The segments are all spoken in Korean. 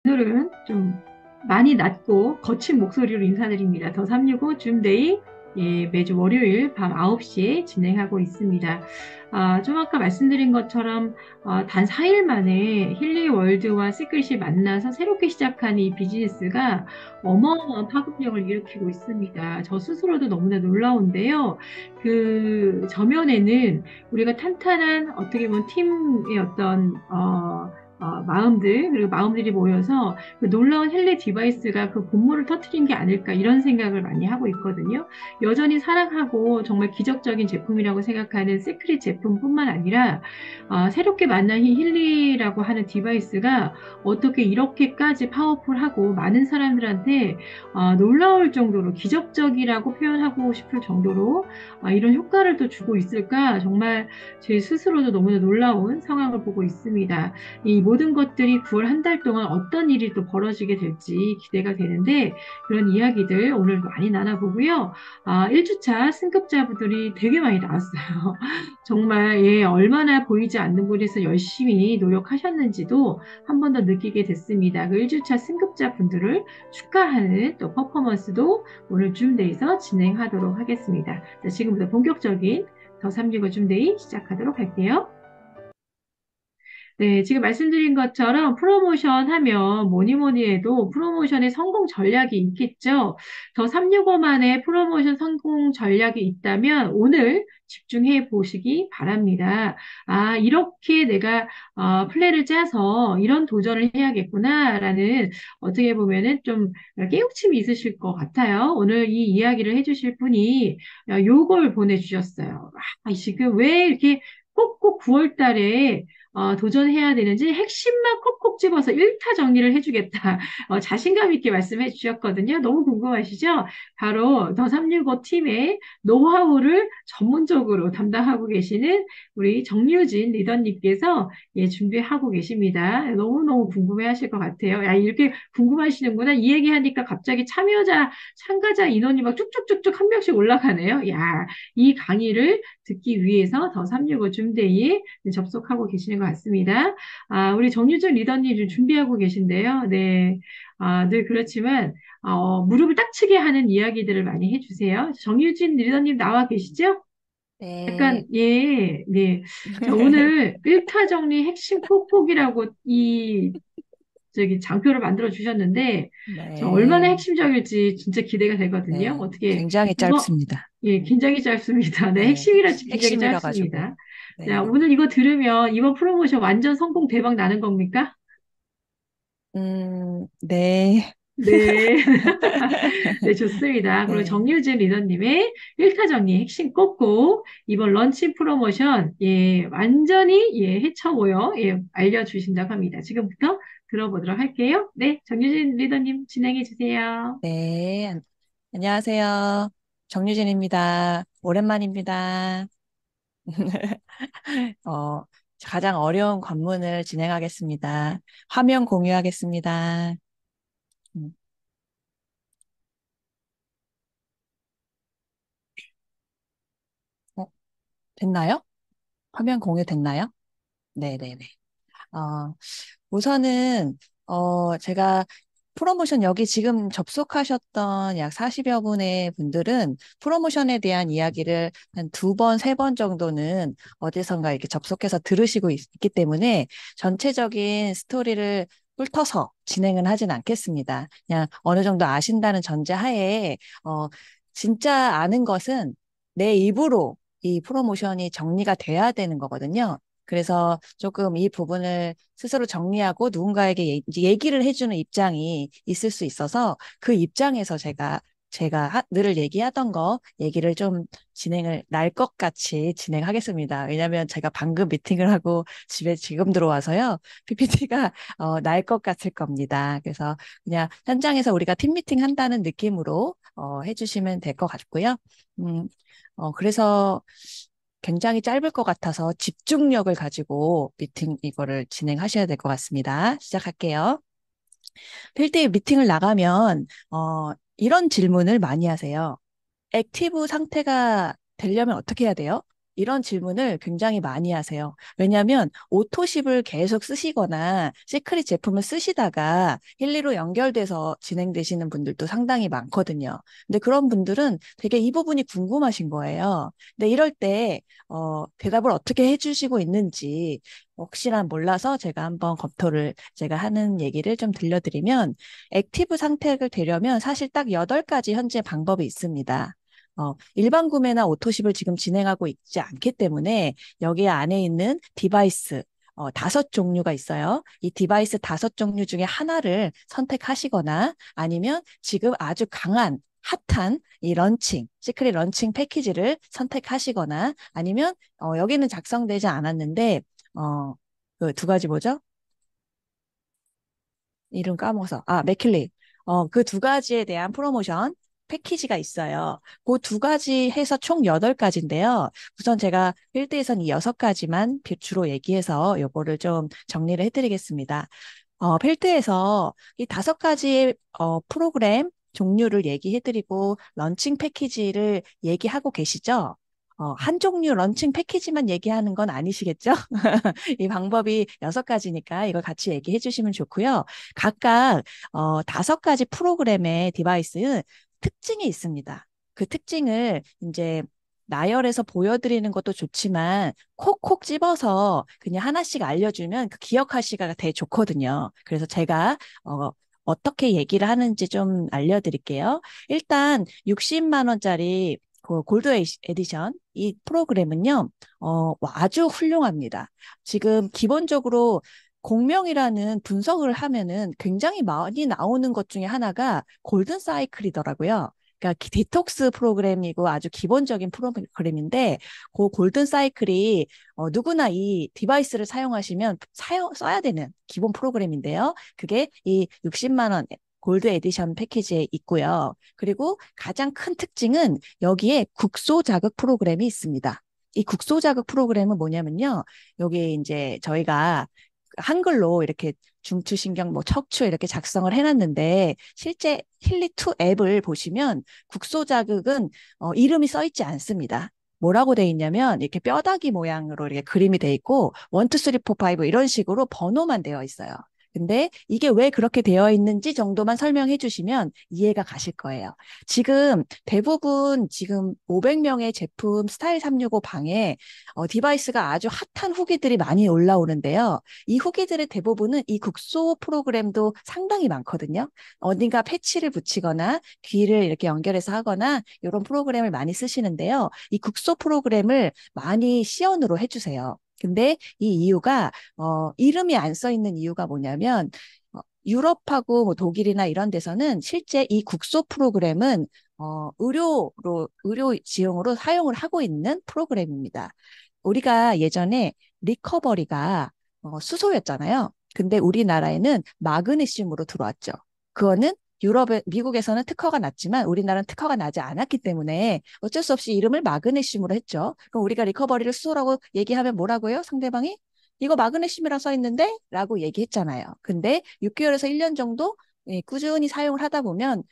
오늘은 좀 많이 낮고 거친 목소리로 인사드립니다. 더 365 줌데이 매주 월요일 밤 9시에 진행하고 있습니다. 좀 아까 말씀드린 것처럼 단 4일 만에 힐리 월드와 시크릿이 만나서 새롭게 시작한 이 비즈니스가 어마어마한 파급력을 일으키고 있습니다. 저 스스로도 너무나 놀라운데요. 그 저면에는 우리가 탄탄한 어떻게 보면 팀의 마음들, 그리고 마음들이 모여서 그 놀라운 헬리 디바이스가 그 본물을 터뜨린 게 아닐까 이런 생각을 많이 하고 있거든요. 여전히 사랑하고 정말 기적적인 제품이라고 생각하는 시크릿 제품뿐만 아니라 새롭게 만난 이 힐리라고 하는 디바이스가 어떻게 이렇게까지 파워풀하고 많은 사람들한테 놀라울 정도로 기적적이라고 표현하고 싶을 정도로 이런 효과를 또 주고 있을까 정말 제 스스로도 너무나 놀라운 상황을 보고 있습니다. 이 모든 것들이 9월 한 달 동안 어떤 일이 또 벌어지게 될지 기대가 되는데 그런 이야기들 오늘 많이 나눠보고요. 1주차 승급자분들이 되게 많이 나왔어요. 정말 얼마나 보이지 않는 곳에서 열심히 노력하셨는지도 한 번 더 느끼게 됐습니다. 그 1주차 승급자분들을 축하하는 또 퍼포먼스도 오늘 줌데이에서 진행하도록 하겠습니다. 자, 지금부터 본격적인 더 365 줌데이 시작하도록 할게요. 네, 지금 말씀드린 것처럼 프로모션 하면 뭐니 뭐니 해도 프로모션의 성공 전략이 있겠죠. 더 365만의 프로모션 성공 전략이 있다면 오늘 집중해 보시기 바랍니다. 이렇게 내가 플랜을 짜서 이런 도전을 해야겠구나라는 어떻게 보면은 좀 깨우침이 있으실 것 같아요. 오늘 이 이야기를 해주실 분이 요걸 보내주셨어요. 지금 왜 이렇게 꼭꼭 9월 달에 도전해야 되는지 핵심만 콕콕 집어서 일타 정리를 해주겠다. 자신감 있게 말씀해 주셨거든요. 너무 궁금하시죠? 바로 더 365 팀의 노하우를 전문적으로 담당하고 계시는 우리 정유진 리더님께서 준비하고 계십니다. 너무너무 궁금해 하실 것 같아요. 야, 이렇게 궁금하시는구나. 이 얘기하니까 갑자기 참가자 인원이 막 쭉쭉쭉쭉 한 명씩 올라가네요. 야, 이 강의를 듣기 위해서 더 365 줌데이에 접속하고 계시는 것 같습니다. 우리 정유정 리더님 좀 준비하고 계신데요. 네. 늘 그렇지만, 무릎을 딱 치게 하는 이야기들을 많이 해주세요. 정유진 리더님 나와 계시죠? 네. 약간, 네. 자, 오늘 1타 정리 핵심 콕콕이라고 장표를 만들어 주셨는데, 자, 얼마나 네. 핵심적일지 진짜 기대가 되거든요. 네. 어떻게, 굉장히 이거, 짧습니다. 굉장히 짧습니다. 네, 네. 핵심이라 굉장히 핵심이라 가지고. 짧습니다. 자, 네. 오늘 이거 들으면 이번 프로모션 완전 성공 대박 나는 겁니까? 네. 네. 네, 좋습니다. 그리고 네. 정유진 리더님의 1타 정리 핵심 꽂고 이번 런치 프로모션, 완전히, 해쳐보여, 알려주신다고 합니다. 지금부터 들어보도록 할게요. 네, 정유진 리더님 진행해 주세요. 네. 안녕하세요. 정유진입니다. 오랜만입니다. 어, 가장 어려운 관문을 진행하겠습니다. 화면 공유하겠습니다. 음, 어, 됐나요? 화면 공유 됐나요? 네네네. 어, 우선은 제가 프로모션 여기 지금 접속하셨던 약 40여 분의 분들은 프로모션에 대한 이야기를 한 두 번, 세 번 정도는 어디선가 이렇게 접속해서 들으시고 있기 때문에 전체적인 스토리를 훑어서 진행은 하진 않겠습니다. 그냥 어느 정도 아신다는 전제하에 진짜 아는 것은 내 입으로 이 프로모션이 정리가 돼야 되는 거거든요. 그래서 조금 이 부분을 스스로 정리하고 누군가에게 얘기를 해주는 입장이 있을 수 있어서 그 입장에서 제가 늘 얘기하던 거 얘기를 좀 진행을 날 것 같이 진행하겠습니다. 왜냐하면 제가 방금 미팅을 하고 집에 지금 들어와서요. PPT가 날 것 같을 겁니다. 그래서 그냥 현장에서 우리가 팀 미팅 한다는 느낌으로 해주시면 될 것 같고요. 음, 그래서 굉장히 짧을 것 같아서 집중력을 가지고 미팅 이거를 진행하셔야 될 것 같습니다. 시작할게요. 필드 미팅을 나가면 이런 질문을 많이 하세요. 액티브 상태가 되려면 어떻게 해야 돼요? 이런 질문을 굉장히 많이 하세요. 왜냐하면 오토십을 계속 쓰시거나 시크릿 제품을 쓰시다가 힐리로 연결돼서 진행되시는 분들도 상당히 많거든요. 근데 그런 분들은 되게 이 부분이 궁금하신 거예요. 근데 이럴 때 대답을 어떻게 해주시고 있는지 혹시나 몰라서 제가 한번 검토를 제가 하는 얘기를 좀 들려드리면 액티브 상태를 되려면 사실 딱 8가지 현재 방법이 있습니다. 일반 구매나 오토십을 지금 진행하고 있지 않기 때문에 여기 안에 있는 디바이스 5종류가 있어요. 이 디바이스 5종류 중에 하나를 선택하시거나 아니면 지금 아주 강한 핫한 이 런칭, 시크릿 런칭 패키지를 선택하시거나 아니면 여기는 작성되지 않았는데 그 2가지 뭐죠? 이름 까먹어서. 맥킬리. 그 2가지에 대한 프로모션 패키지가 있어요. 그 2가지 해서 총 8가지인데요. 우선 제가 필드에선 이 6가지만 주로 얘기해서 요거를 좀 정리를 해드리겠습니다. 필드에서 이 5가지의 프로그램 종류를 얘기해드리고 런칭 패키지를 얘기하고 계시죠? 한 종류 런칭 패키지만 얘기하는 건 아니시겠죠? 이 방법이 6가지니까 이걸 같이 얘기해 주시면 좋고요. 각각 5가지 프로그램의 디바이스는 특징이 있습니다. 그 특징을 이제 나열해서 보여드리는 것도 좋지만 콕콕 집어서 그냥 하나씩 알려주면 그 기억하시기가 되게 좋거든요. 그래서 제가 어떻게 얘기를 하는지 좀 알려드릴게요. 일단 60만 원짜리 그 골드 에디션 이 프로그램은요, 아주 훌륭합니다. 지금 기본적으로 공명이라는 분석을 하면은 굉장히 많이 나오는 것 중에 하나가 골든 사이클이더라고요. 그러니까 디톡스 프로그램이고 아주 기본적인 프로그램인데 그 골든 사이클이 누구나 이 디바이스를 사용하시면 써야 되는 기본 프로그램인데요. 그게 이 60만 원 골드 에디션 패키지에 있고요. 그리고 가장 큰 특징은 여기에 국소 자극 프로그램이 있습니다. 이 국소 자극 프로그램은 뭐냐면요. 여기 이제 저희가 한글로 이렇게 중추신경, 뭐 척추 이렇게 작성을 해놨는데 실제 힐리2 앱을 보시면 국소 자극은 이름이 써 있지 않습니다. 뭐라고 돼 있냐면 이렇게 뼈다귀 모양으로 이렇게 그림이 돼 있고 1, 2, 3, 4, 5 이런 식으로 번호만 되어 있어요. 근데 이게 왜 그렇게 되어 있는지 정도만 설명해 주시면 이해가 가실 거예요. 지금 대부분 지금 500명의 제품 스타일 365 방에 디바이스가 아주 핫한 후기들이 많이 올라오는데요. 이 후기들의 대부분은 이 국소 프로그램도 상당히 많거든요. 어딘가 패치를 붙이거나 귀를 이렇게 연결해서 하거나 이런 프로그램을 많이 쓰시는데요. 이 국소 프로그램을 많이 시연으로 해주세요. 근데 이 이유가 이름이 안 써 있는 이유가 뭐냐면 유럽하고 뭐 독일이나 이런 데서는 실제 이 국소 프로그램은 의료 지용으로 사용을 하고 있는 프로그램입니다. 우리가 예전에 리커버리가 수소였잖아요. 근데 우리나라에는 마그네슘으로 들어왔죠. 그거는 미국에서는 특허가 났지만 우리나라는 특허가 나지 않았기 때문에 어쩔 수 없이 이름을 마그네슘으로 했죠. 그럼 우리가 리커버리를 수소라고 얘기하면 뭐라고요? 상대방이? 이거 마그네슘이라 써 있는데? 라고 얘기했잖아요. 근데 6개월에서 1년 정도 꾸준히 사용을 하다 보면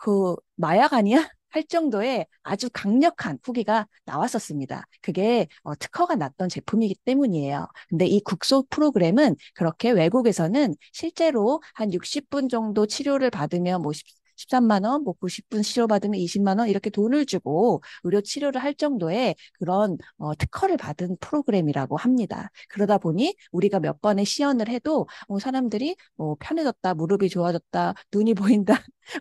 그 마약 아니야? 할 정도의 아주 강력한 후기가 나왔었습니다. 그게 특허가 났던 제품이기 때문이에요. 근데 이 국소 프로그램은 그렇게 외국에서는 실제로 한 60분 정도 치료를 받으면 뭐 13만 원, 뭐 90분 치료받으면 20만 원 이렇게 돈을 주고 의료 치료를 할 정도의 그런 특허를 받은 프로그램이라고 합니다. 그러다 보니 우리가 몇 번의 시연을 해도 사람들이 뭐 편해졌다, 무릎이 좋아졌다, 눈이 보인다,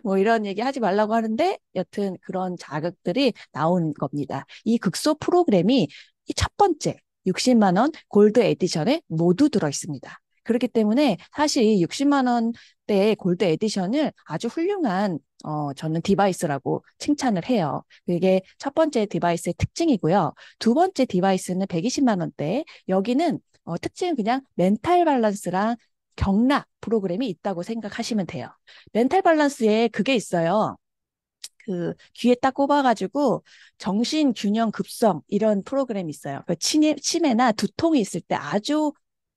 뭐 이런 얘기 하지 말라고 하는데 여튼 그런 자극들이 나온 겁니다. 이 극소 프로그램이 이 첫 번째 60만 원 골드 에디션에 모두 들어 있습니다. 그렇기 때문에 사실 이 60만 원대의 골드 에디션을 아주 훌륭한 저는 디바이스라고 칭찬을 해요. 그게 첫 번째 디바이스의 특징이고요. 두 번째 디바이스는 120만 원대. 여기는 특징은 그냥 멘탈 밸런스랑 경락 프로그램이 있다고 생각하시면 돼요. 멘탈 밸런스에 그게 있어요. 그 귀에 딱 꼽아가지고 정신 균형 급성 이런 프로그램이 있어요. 그 치매나 두통이 있을 때 아주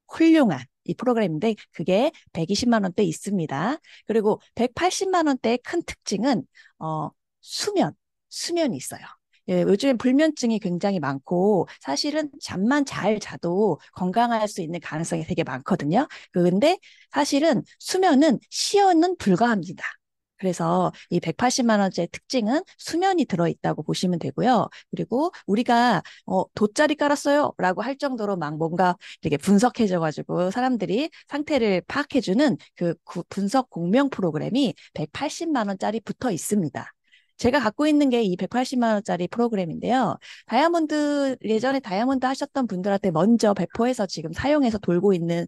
훌륭한 이 프로그램인데 그게 120만 원대 있습니다. 그리고 180만 원대의 큰 특징은 어, 수면이 있어요. 예, 요즘 불면증이 굉장히 많고 사실은 잠만 잘 자도 건강할 수 있는 가능성이 되게 많거든요. 그런데 사실은 수면은 시연은 불가합니다. 그래서 이 180만 원짜리 특징은 수면이 들어있다고 보시면 되고요. 그리고 우리가 돗자리 깔았어요 라고 할 정도로 막 뭔가 이렇게 분석해줘가지고 사람들이 상태를 파악해주는 그 분석 공명 프로그램이 180만 원짜리 붙어 있습니다. 제가 갖고 있는 게 이 180만 원짜리 프로그램인데요. 다이아몬드, 예전에 다이아몬드 하셨던 분들한테 먼저 배포해서 지금 사용해서 돌고 있는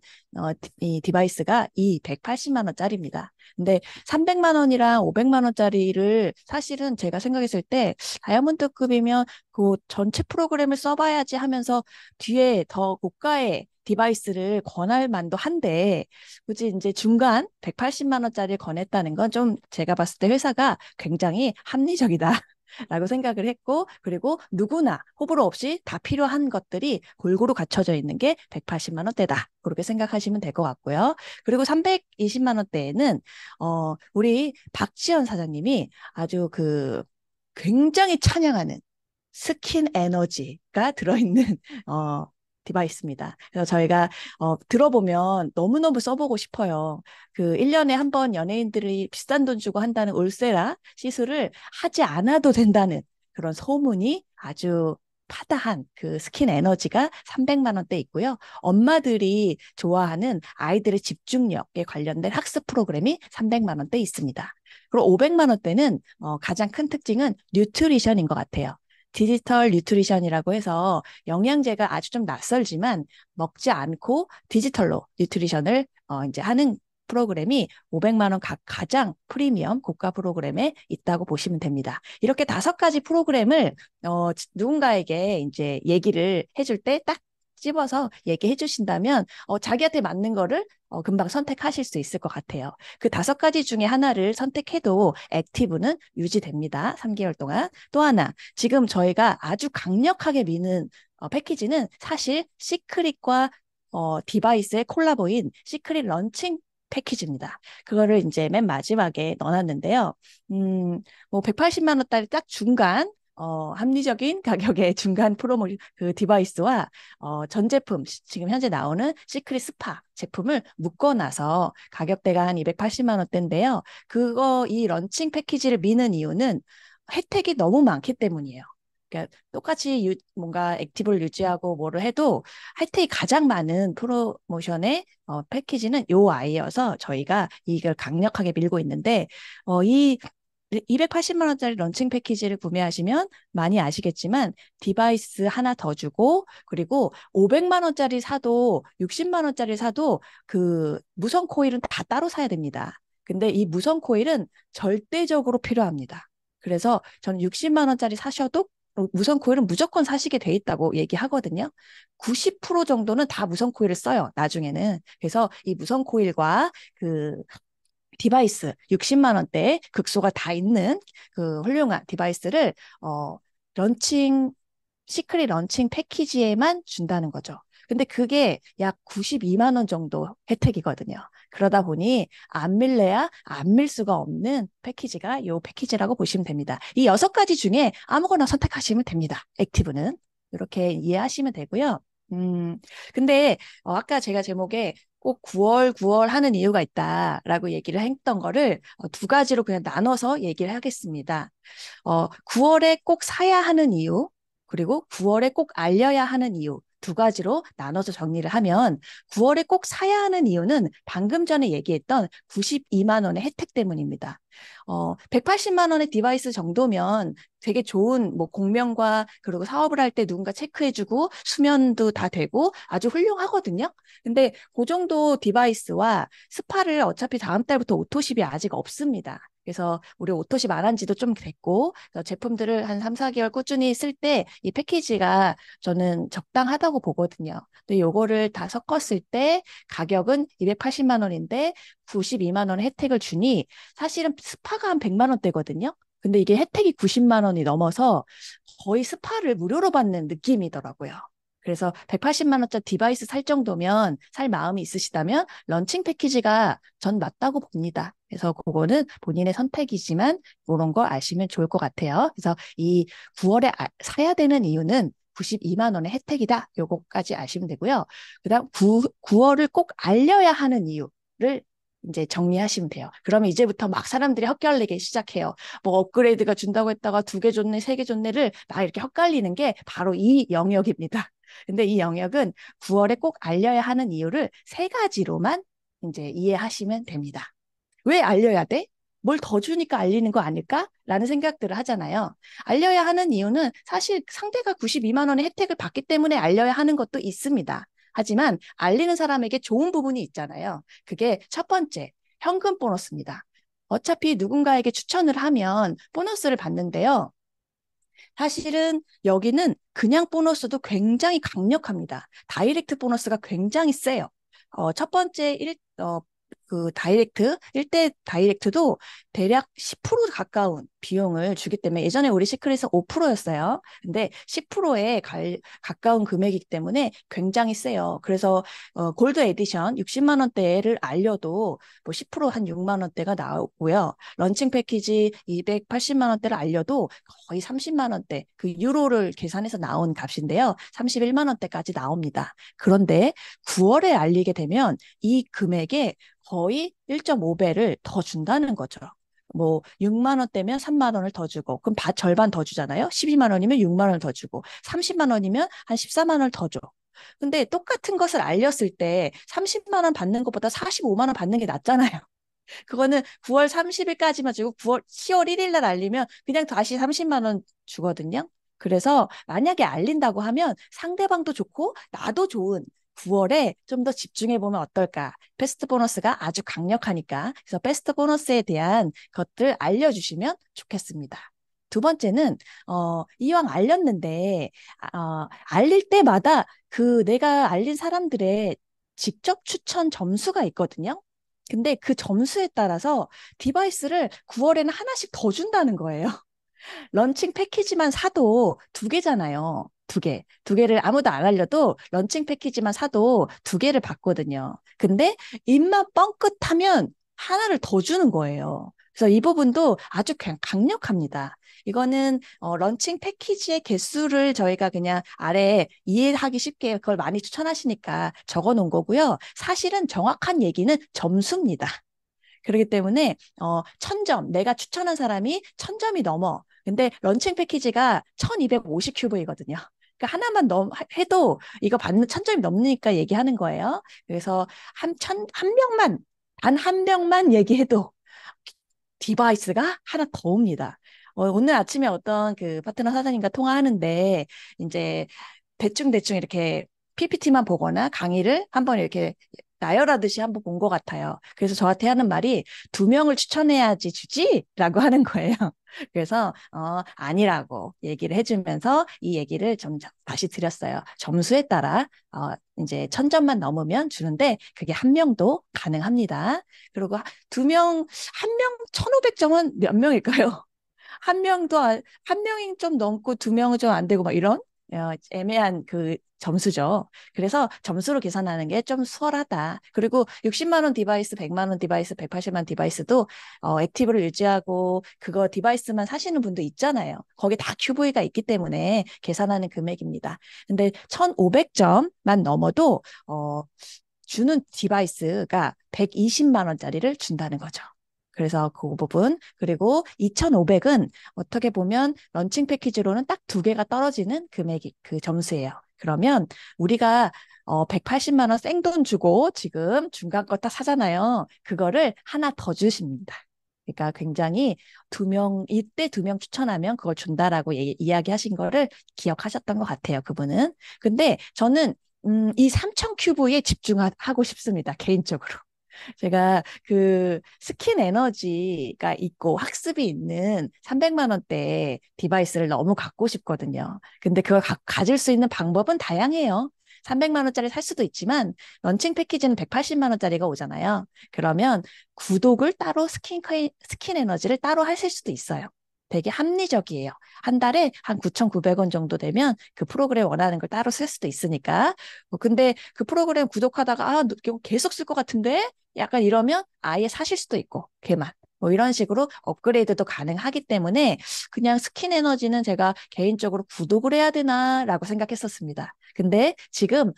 이 디바이스가 이 180만 원짜리입니다. 근데 300만 원이랑 500만 원짜리를 사실은 제가 생각했을 때 다이아몬드급이면 그 전체 프로그램을 써봐야지 하면서 뒤에 더 고가의 디바이스를 권할 만도 한데 굳이 이제 중간 180만 원짜리 권했다는 건 좀 제가 봤을 때 회사가 굉장히 합리적이다. 라고 생각을 했고, 그리고 누구나 호불호 없이 다 필요한 것들이 골고루 갖춰져 있는 게 180만 원대다. 그렇게 생각하시면 될 것 같고요. 그리고 320만 원대에는, 우리 박지연 사장님이 아주 굉장히 찬양하는 스킨 에너지가 들어있는 어, 디바이스입니다. 그래서 저희가 들어보면 너무너무 써보고 싶어요. 그 1년에 한 번 연예인들이 비싼 돈 주고 한다는 울세라 시술을 하지 않아도 된다는 그런 소문이 아주 파다한 그 스킨 에너지가 300만 원대 있고요. 엄마들이 좋아하는 아이들의 집중력에 관련된 학습 프로그램이 300만 원대 있습니다. 그리고 500만 원대는 가장 큰 특징은 뉴트리션인 것 같아요. 디지털 뉴트리션이라고 해서 영양제가 아주 좀 낯설지만 먹지 않고 디지털로 뉴트리션을 이제 하는 프로그램이 500만 원 가장 프리미엄 고가 프로그램에 있다고 보시면 됩니다. 이렇게 5가지 프로그램을 누군가에게 이제 얘기를 해줄 때 딱 집어서 얘기해 주신다면 자기한테 맞는 거를 금방 선택하실 수 있을 것 같아요. 그 5가지 중에 하나를 선택해도 액티브는 유지됩니다. 3개월 동안. 또 하나, 지금 저희가 아주 강력하게 미는 패키지는 사실 시크릿과 디바이스의 콜라보인 시크릿 런칭 패키지입니다. 그거를 이제 맨 마지막에 넣어놨는데요. 뭐 180만 원짜리 딱 중간 합리적인 가격의 중간 프로모 그 디바이스와 전 제품 지금 현재 나오는 시크릿 스파 제품을 묶어놔서 가격대가 한 280만 원대인데요. 이 런칭 패키지를 미는 이유는 혜택이 너무 많기 때문이에요. 그러니까 똑같이 뭔가 액티브를 유지하고 뭐를 해도 혜택이 가장 많은 프로모션의 패키지는 요 아이여서 저희가 이걸 강력하게 밀고 있는데 이 280만 원짜리 런칭 패키지를 구매하시면 많이 아시겠지만 디바이스 하나 더 주고 그리고 500만 원짜리 사도 60만 원짜리 사도 그 무선 코일은 다 따로 사야 됩니다. 근데 이 무선 코일은 절대적으로 필요합니다. 그래서 저는 60만 원짜리 사셔도 무선 코일은 무조건 사시게 돼 있다고 얘기하거든요. 90% 정도는 다 무선 코일을 써요, 나중에는. 그래서 이 무선 코일과 그 디바이스 60만 원대에 극소가 다 있는 그 훌륭한 디바이스를 런칭 시크릿 런칭 패키지에만 준다는 거죠. 근데 그게 약 92만 원 정도 혜택이거든요. 그러다 보니 안 밀래야 안 밀 수가 없는 패키지가 이 패키지라고 보시면 됩니다. 이 6가지 중에 아무거나 선택하시면 됩니다. 액티브는. 이렇게 이해하시면 되고요. 음, 근데 아까 제가 제목에 꼭 9월 하는 이유가 있다라고 얘기를 했던 거를 2가지로 그냥 나눠서 얘기를 하겠습니다. 9월에 꼭 사야 하는 이유, 그리고 9월에 꼭 알려야 하는 이유 2가지로 나눠서 정리를 하면 9월에 꼭 사야 하는 이유는 방금 전에 얘기했던 92만 원의 혜택 때문입니다. 180만 원의 디바이스 정도면 되게 좋은 뭐 공명과 그리고 사업을 할 때 누군가 체크해주고 수면도 다 되고 아주 훌륭하거든요. 근데 그 정도 디바이스와 스파를 어차피 다음 달부터 오토십이 아직 없습니다. 그래서 우리 오토십 안 한 지도 좀 됐고 제품들을 한 3, 4개월 꾸준히 쓸 때 이 패키지가 저는 적당하다고 보거든요. 근데 요거를 다 섞었을 때 가격은 280만 원인데 92만 원 혜택을 주니 사실은 스파가 한 100만 원대거든요. 근데 이게 혜택이 90만 원이 넘어서 거의 스파를 무료로 받는 느낌이더라고요. 그래서 180만 원짜리 디바이스 살 정도면 살 마음이 있으시다면 런칭 패키지가 전 맞다고 봅니다. 그래서 그거는 본인의 선택이지만 그런 거 아시면 좋을 것 같아요. 그래서 이 9월에 사야 되는 이유는 92만 원의 혜택이다. 요거까지 아시면 되고요. 그다음 9월을 꼭 알려야 하는 이유를 이제 정리하시면 돼요. 그러면 이제부터 막 사람들이 헛갈리기 시작해요. 뭐 업그레이드가 준다고 했다가 2개 줬네, 3개 줬네를 막 이렇게 헛갈리는 게 바로 이 영역입니다. 근데 이 영역은 9월에 꼭 알려야 하는 이유를 세 가지로만 이제 이해하시면 됩니다. 왜 알려야 돼? 뭘 더 주니까 알리는 거 아닐까? 라는 생각들을 하잖아요. 알려야 하는 이유는 사실 상대가 92만 원의 혜택을 받기 때문에 알려야 하는 것도 있습니다. 하지만 알리는 사람에게 좋은 부분이 있잖아요. 그게 첫 번째, 현금 보너스입니다. 어차피 누군가에게 추천을 하면 보너스를 받는데요. 사실은 여기는 그냥 보너스도 굉장히 강력합니다. 다이렉트 보너스가 굉장히 세요. 첫 번째 그 다이렉트, 1대 다이렉트도 대략 10% 가까운 비용을 주기 때문에 예전에 우리 시크릿은 5%였어요. 근데 10%에 가까운 금액이기 때문에 굉장히 세요. 그래서 골드 에디션 60만 원대를 알려도 뭐 10%한 6만 원대가 나오고요. 런칭 패키지 280만 원대를 알려도 거의 30만 원대, 그 유로를 계산해서 나온 값인데요. 31만 원대까지 나옵니다. 그런데 9월에 알리게 되면 이 금액에 거의 1.5배를 더 준다는 거죠. 뭐 6만 원대면 3만 원을 더 주고 그럼 절반 더 주잖아요. 12만 원이면 6만 원을 더 주고 30만 원이면 한 14만 원을 더 줘. 근데 똑같은 것을 알렸을 때 30만 원 받는 것보다 45만 원 받는 게 낫잖아요. 그거는 9월 30일까지만 주고 10월 1일 날 알리면 그냥 다시 30만 원 주거든요. 그래서 만약에 알린다고 하면 상대방도 좋고 나도 좋은 9월에 좀 더 집중해 보면 어떨까? 베스트 보너스가 아주 강력하니까. 그래서 베스트 보너스에 대한 것들 알려주시면 좋겠습니다. 두 번째는 이왕 알렸는데 알릴 때마다 그 내가 알린 사람들의 직접 추천 점수가 있거든요. 근데 그 점수에 따라서 디바이스를 9월에는 하나씩 더 준다는 거예요. 런칭 패키지만 사도 2개잖아요. 2개. 2개를 아무도 안 알려도 런칭 패키지만 사도 2개를 받거든요. 근데 입만 뻥끗하면 하나를 더 주는 거예요. 그래서 이 부분도 아주 강력합니다. 이거는 런칭 패키지의 개수를 저희가 그냥 아래 이해하기 쉽게 그걸 많이 추천하시니까 적어 놓은 거고요. 사실은 정확한 얘기는 점수입니다. 그렇기 때문에 1000점, 내가 추천한 사람이 1000점이 넘어. 근데 런칭 패키지가 1250 큐브이거든요. 그러니까 하나만 해도 이거 받는 1000점이 넘으니까 얘기하는 거예요. 그래서 한 명만, 단 한 명만 얘기해도 디바이스가 하나 더 옵니다. 오늘 아침에 어떤 그 파트너 사장님과 통화하는데 이제 대충대충 이렇게 PPT만 보거나 강의를 한번 이렇게 나열하듯이 한번 본 것 같아요. 그래서 저한테 하는 말이 2명을 추천해야지 주지? 라고 하는 거예요. 그래서 아니라고 얘기를 해주면서 이 얘기를 좀 다시 드렸어요. 점수에 따라 이제 1000점만 넘으면 주는데 그게 한 명도 가능합니다. 그리고 2명, 한 명 1500점은 몇 명일까요? 한 명도 한 명이 좀 넘고 2명은 좀 안 되고 막 이런 애매한 그 점수죠. 그래서 점수로 계산하는 게 좀 수월하다. 그리고 60만 원 디바이스, 100만 원 디바이스, 180만 디바이스도 액티브를 유지하고 그거 디바이스만 사시는 분도 있잖아요. 거기 다 QV가 있기 때문에 계산하는 금액입니다. 근데 1,500점만 넘어도 주는 디바이스가 120만 원짜리를 준다는 거죠. 그래서 그 부분. 그리고 2,500은 어떻게 보면 런칭 패키지로는 딱 2개가 떨어지는 금액이 그 점수예요. 그러면 우리가 180만 원 생돈 주고 지금 중간 거 딱 사잖아요. 그거를 하나 더 주십니다. 그러니까 굉장히 2명, 이때 2명 추천하면 그걸 준다라고 이야기하신 거를 기억하셨던 것 같아요. 그분은. 근데 저는 이 3,000 큐브에 집중하고 싶습니다. 개인적으로. 제가 그 스킨 에너지가 있고 학습이 있는 300만 원대 디바이스를 너무 갖고 싶거든요. 근데 그걸 가질 수 있는 방법은 다양해요. 300만 원짜리 살 수도 있지만 런칭 패키지는 180만 원짜리가 오잖아요. 그러면 구독을 따로 스킨 에너지를 따로 하실 수도 있어요. 되게 합리적이에요. 한 달에 한 9,900원 정도 되면 그 프로그램 원하는 걸 따로 쓸 수도 있으니까. 근데 그 프로그램 구독하다가 이거 계속 쓸 것 같은데? 약간 이러면 아예 사실 수도 있고, 걔만. 뭐 이런 식으로 업그레이드도 가능하기 때문에 그냥 스킨 에너지는 제가 개인적으로 구독을 해야 되나라고 생각했었습니다. 근데 지금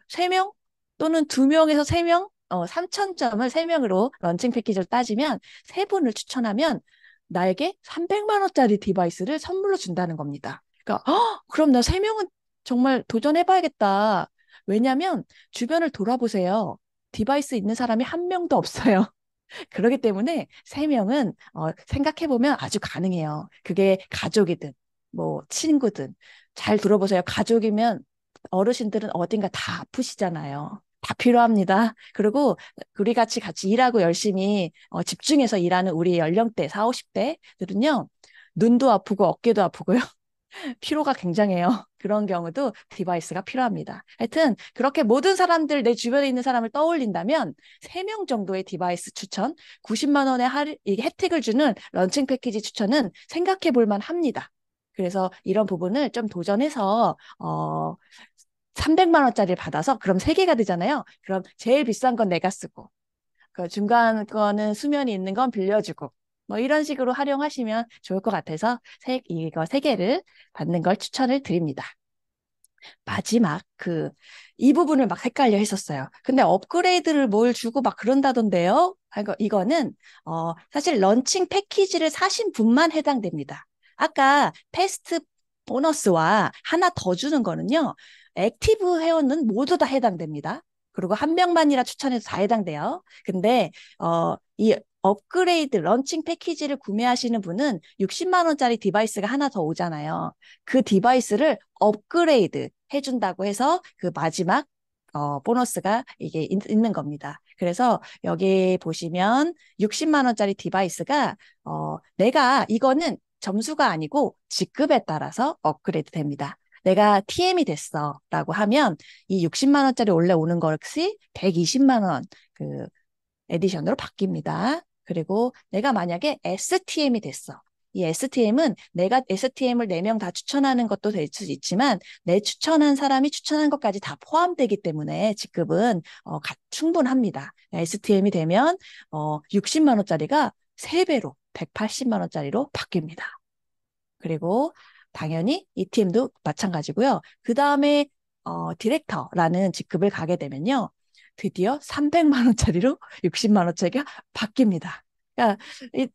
3명 또는 2명에서 3명 3,000점을 3명으로 런칭 패키지를 따지면 3분을 추천하면 나에게 300만 원짜리 디바이스를 선물로 준다는 겁니다. 그러니까 그럼 나 3명은 정말 도전해봐야겠다. 왜냐하면 주변을 돌아보세요. 디바이스 있는 사람이 한 명도 없어요. 그렇기 때문에 3명은 생각해보면 아주 가능해요. 그게 가족이든 뭐 친구든 잘 들어보세요. 가족이면 어르신들은 어딘가 다 아프시잖아요. 다 필요합니다. 그리고 우리 같이 일하고 열심히 집중해서 일하는 우리 연령대 4, 50대들은요. 눈도 아프고 어깨도 아프고요. 피로가 굉장해요. 그런 경우도 디바이스가 필요합니다. 하여튼 그렇게 모든 사람들 내 주변에 있는 사람을 떠올린다면 3명 정도의 디바이스 추천, 90만 원의 이 혜택을 주는 런칭 패키지 추천은 생각해 볼 만합니다. 그래서 이런 부분을 좀 도전해서 300만 원짜리를 받아서 그럼 3개가 되잖아요. 그럼 제일 비싼 건 내가 쓰고 그 중간 거는 수면이 있는 건 빌려주고 뭐 이런 식으로 활용하시면 좋을 것 같아서 이거 3개를 받는 걸 추천을 드립니다. 마지막 이 부분을 막 헷갈려 했었어요. 근데 업그레이드를 뭘 주고 막 그런다던데요? 이거는 사실 런칭 패키지를 사신 분만 해당됩니다. 아까 패스트 보너스와 하나 더 주는 거는요. 액티브 회원은 모두 다 해당됩니다. 그리고 한 명만이라 추천해도 다 해당돼요. 근데 이 업그레이드 런칭 패키지를 구매하시는 분은 60만 원짜리 디바이스가 하나 더 오잖아요. 그 디바이스를 업그레이드 해준다고 해서 그 마지막 보너스가 이게 있는 겁니다. 그래서 여기 보시면 60만 원짜리 디바이스가 내가 이거는 점수가 아니고 직급에 따라서 업그레이드 됩니다. 내가 TM이 됐어 라고 하면 이 60만 원짜리 원래 오는 것이 120만 원 에디션으로 바뀝니다. 그리고 내가 만약에 STM이 됐어. 이 STM은 내가 STM을 4명 다 추천하는 것도 될 수 있지만 내 추천한 사람이 추천한 것까지 다 포함되기 때문에 직급은 충분합니다. STM이 되면 60만 원짜리가 3배로 180만 원짜리로 바뀝니다. 그리고 당연히 ETM도 마찬가지고요. 그 다음에 디렉터라는 직급을 가게 되면요. 드디어 300만 원짜리로 60만 원짜리가 바뀝니다. 그러니까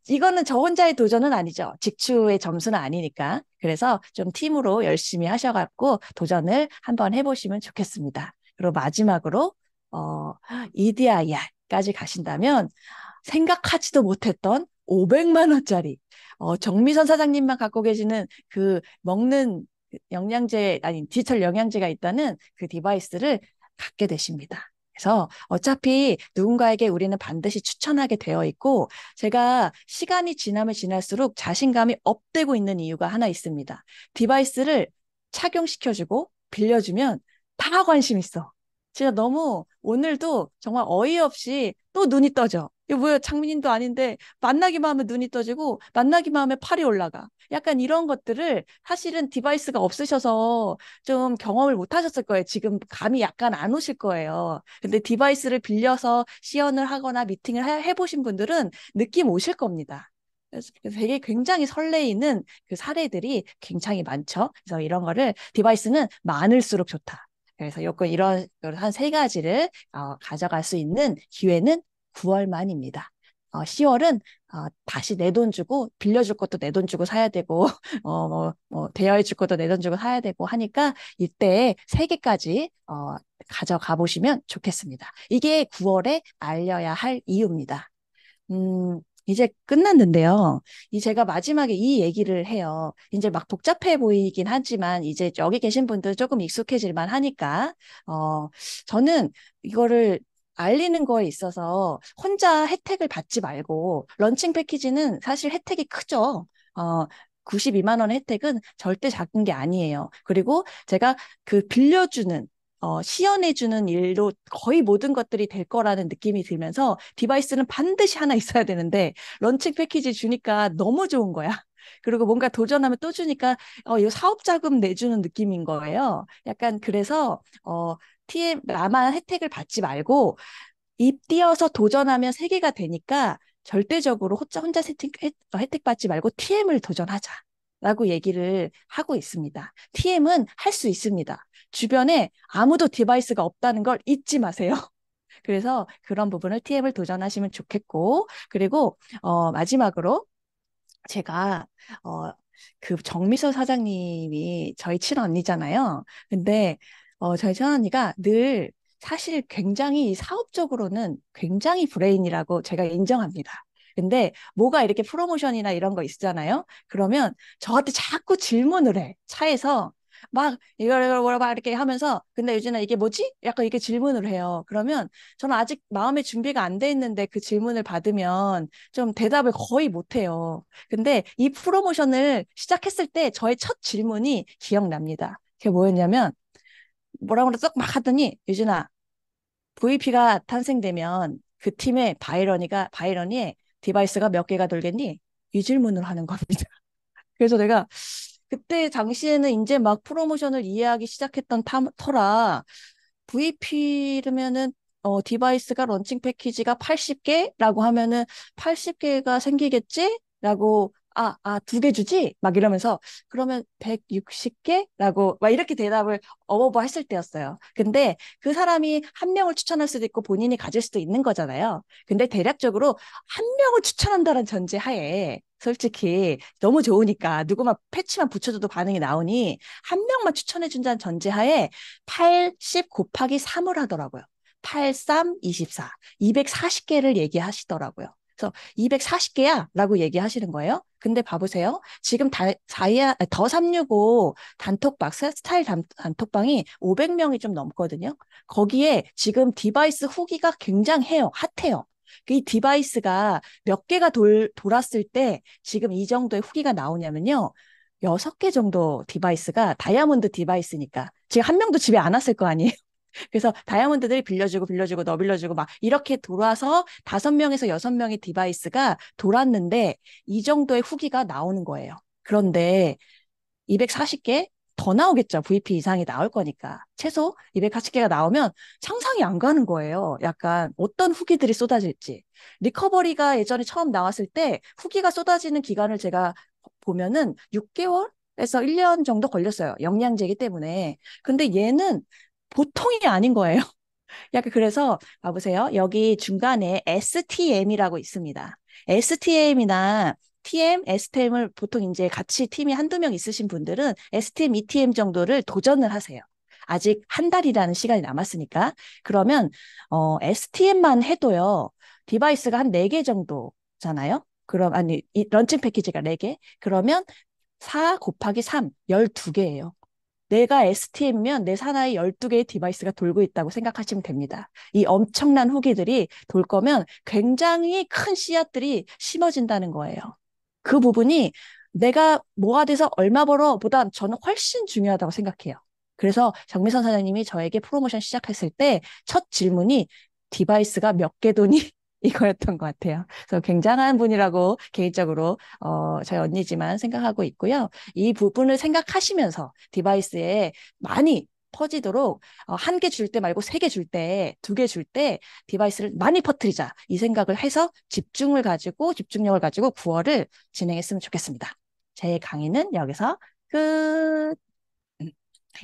이거는 저 혼자의 도전은 아니죠. 직추의 점수는 아니니까. 그래서 좀 팀으로 열심히 하셔갖고 도전을 한번 해보시면 좋겠습니다. 그리고 마지막으로 EDIR까지 가신다면 생각하지도 못했던 500만 원짜리 정미선 사장님만 갖고 계시는 그 먹는 영양제 아니 디지털 영양제가 있다는 그 디바이스를 갖게 되십니다. 그래서 어차피 누군가에게 우리는 반드시 추천하게 되어 있고 제가 시간이 지나면 지날수록 자신감이 업되고 있는 이유가 하나 있습니다. 디바이스를 착용시켜주고 빌려주면 다 관심 있어. 진짜 너무 오늘도 정말 어이없이 또 눈이 떠져. 이거 뭐야 창민님도 아닌데 만나기만 하면 눈이 떠지고 만나기만 하면 팔이 올라가. 약간 이런 것들을 사실은 디바이스가 없으셔서 좀 경험을 못 하셨을 거예요. 지금 감이 약간 안 오실 거예요. 근데 디바이스를 빌려서 시연을 하거나 미팅을 해보신 분들은 느낌 오실 겁니다. 그래서 되게 굉장히 설레이는 그 사례들이 굉장히 많죠. 그래서 이런 거를 디바이스는 많을수록 좋다. 그래서 요건 이런 한 3가지를 가져갈 수 있는 기회는 9월만입니다. 10월은 다시 내 돈 주고 빌려줄 것도 내 돈 주고 사야 되고 대여해 줄 것도 내 돈 주고 사야 되고 하니까 이때 3개까지 가져가 보시면 좋겠습니다. 이게 9월에 알려야 할 이유입니다. 이제 끝났는데요. 제가 마지막에 이 얘기를 해요. 이제 막 복잡해 보이긴 하지만 이제 여기 계신 분들 조금 익숙해질 만 하니까 저는 이거를 알리는 거에 있어서 혼자 혜택을 받지 말고 런칭 패키지는 사실 혜택이 크죠. 92만 원 혜택은 절대 작은 게 아니에요. 그리고 제가 그 빌려주는 시연해주는 일로 거의 모든 것들이 될 거라는 느낌이 들면서 디바이스는 반드시 하나 있어야 되는데 런칭 패키지 주니까 너무 좋은 거야. 그리고 뭔가 도전하면 또 주니까 이거 사업 자금 내주는 느낌인 거예요. 약간 그래서 나만 혜택을 받지 말고 입 띄어서 도전하면 세 개가 되니까 절대적으로 혼자 혜택 받지 말고 TM을 도전하자. 라고 얘기를 하고 있습니다. TM은 할 수 있습니다. 주변에 아무도 디바이스가 없다는 걸 잊지 마세요. 그래서 그런 부분을 TM을 도전하시면 좋겠고, 그리고 마지막으로 제가 어, 그 정미서 사장님이 저희 친언니잖아요. 근데 저희 친언니가 늘 사실 굉장히 사업적으로는 굉장히 브레인이라고 제가 인정합니다. 근데 뭐가 이렇게 프로모션이나 이런 거 있잖아요. 그러면 저한테 자꾸 질문을 해. 차에서 막 이걸 막 이렇게 하면서 근데 유진아 이게 뭐지? 약간 이렇게 질문을 해요. 그러면 저는 아직 마음의 준비가 안 돼 있는데 그 질문을 받으면 좀 대답을 거의 못 해요. 근데 이 프로모션을 시작했을 때 저의 첫 질문이 기억납니다. 그게 뭐였냐면 뭐라고 그래서 막 하더니 유진아 VP가 탄생되면 그 팀의 바이러니의 디바이스가 몇 개가 돌겠니? 이 질문을 하는 겁니다. 그래서 내가 그때 당시에는 이제 막 프로모션을 이해하기 시작했던 터라 VP면은 디바이스가 런칭 패키지가 80개라고 하면은 80개가 생기겠지? 라고 두 개 주지? 막 이러면서 그러면 160개라고 막 이렇게 대답을 어버버 했을 때였어요. 근데 그 사람이 한 명을 추천할 수도 있고 본인이 가질 수도 있는 거잖아요. 근데 대략적으로 한 명을 추천한다는 전제 하에 솔직히 너무 좋으니까 누구만 패치만 붙여줘도 반응이 나오니 한 명만 추천해준다는 전제하에 80 곱하기 3을 하더라고요. 8, 3, 24. 240개를 얘기하시더라고요. 그래서 240개야 라고 얘기하시는 거예요. 근데 봐보세요. 지금 더 365 단톡방, 스타일 단톡방이 500명이 좀 넘거든요. 거기에 지금 디바이스 후기가 굉장해요. 핫해요. 이 디바이스가 몇 개가 돌았을 때 지금 이 정도의 후기가 나오냐면요. 6개 정도 디바이스가 다이아몬드 디바이스니까 지금 한 명도 집에 안 왔을 거 아니에요. 그래서 다이아몬드들이 빌려주고 너 빌려주고 막 이렇게 돌아서 5명에서 6명의 디바이스가 돌았는데 이 정도의 후기가 나오는 거예요. 그런데 240개 더 나오겠죠. VP 이상이 나올 거니까. 최소 240개가 나오면 상상이 안 가는 거예요. 약간 어떤 후기들이 쏟아질지. 리커버리가 예전에 처음 나왔을 때 후기가 쏟아지는 기간을 제가 보면은 6개월에서 1년 정도 걸렸어요. 영양제이기 때문에. 근데 얘는 보통이 아닌 거예요. 약간 그래서 봐보세요. 여기 중간에 STM이라고 있습니다. STM이나 TM, STM을 보통 이제 같이 팀이 한두 명 있으신 분들은 STM, ETM 정도를 도전을 하세요. 아직 한 달이라는 시간이 남았으니까. 그러면 STM만 해도요. 디바이스가 한 4개 정도잖아요. 그럼 아니 런칭 패키지가 4개. 그러면 4 곱하기 3, 12개예요. 내가 STM이면 내 사나이 12개의 디바이스가 돌고 있다고 생각하시면 됩니다. 이 엄청난 후기들이 돌 거면 굉장히 큰 씨앗들이 심어진다는 거예요. 그 부분이 내가 뭐가 돼서 얼마 벌어 보다 저는 훨씬 중요하다고 생각해요. 그래서 정미선 사장님이 저에게 프로모션 시작했을 때 첫 질문이 디바이스가 몇 개 돈이 이거였던 것 같아요. 그래서 굉장한 분이라고 개인적으로 저희 언니지만 생각하고 있고요. 이 부분을 생각하시면서 디바이스에 많이 퍼지도록 한 개 줄 때 말고 3개 줄 때, 2개 줄 때 디바이스를 많이 퍼뜨리자. 이 생각을 해서 집중력을 가지고 9월을 진행했으면 좋겠습니다. 제 강의는 여기서 끝. 음,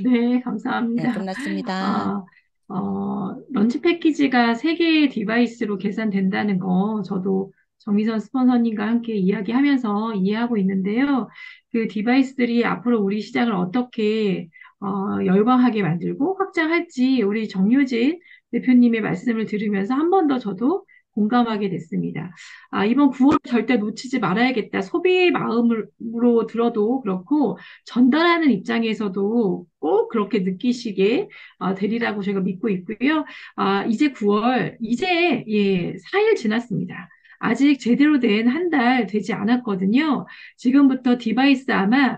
네, 네, 감사합니다. 끝났습니다. 아, 런치 패키지가 3개의 디바이스로 계산된다는 거 저도 정미선 스폰서님과 함께 이야기하면서 이해하고 있는데요. 그 디바이스들이 앞으로 우리 시장을 어떻게 열광하게 만들고 확장할지 우리 정유진 대표님의 말씀을 들으면서 한 번 더 저도 공감하게 됐습니다. 이번 9월 절대 놓치지 말아야겠다. 소비의 마음으로 들어도 그렇고 전달하는 입장에서도 꼭 그렇게 느끼시게 되리라고 제가 믿고 있고요. 이제 9월, 이제 예, 4일 지났습니다. 아직 제대로 된 한 달 되지 않았거든요. 지금부터 디바이스 아마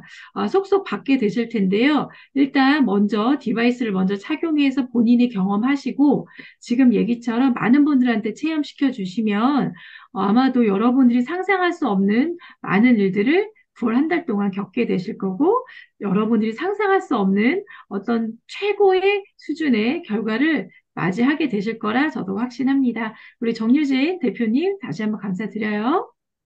속속 받게 되실 텐데요. 일단 먼저 디바이스를 먼저 착용해서 본인이 경험하시고 지금 얘기처럼 많은 분들한테 체험시켜 주시면 아마도 여러분들이 상상할 수 없는 많은 일들을 9월 한 달 동안 겪게 되실 거고, 여러분들이 상상할 수 없는 어떤 최고의 수준의 결과를 맞이하게 되실 거라 저도 확신합니다. 우리 정유진 대표님 다시 한번 감사드려요.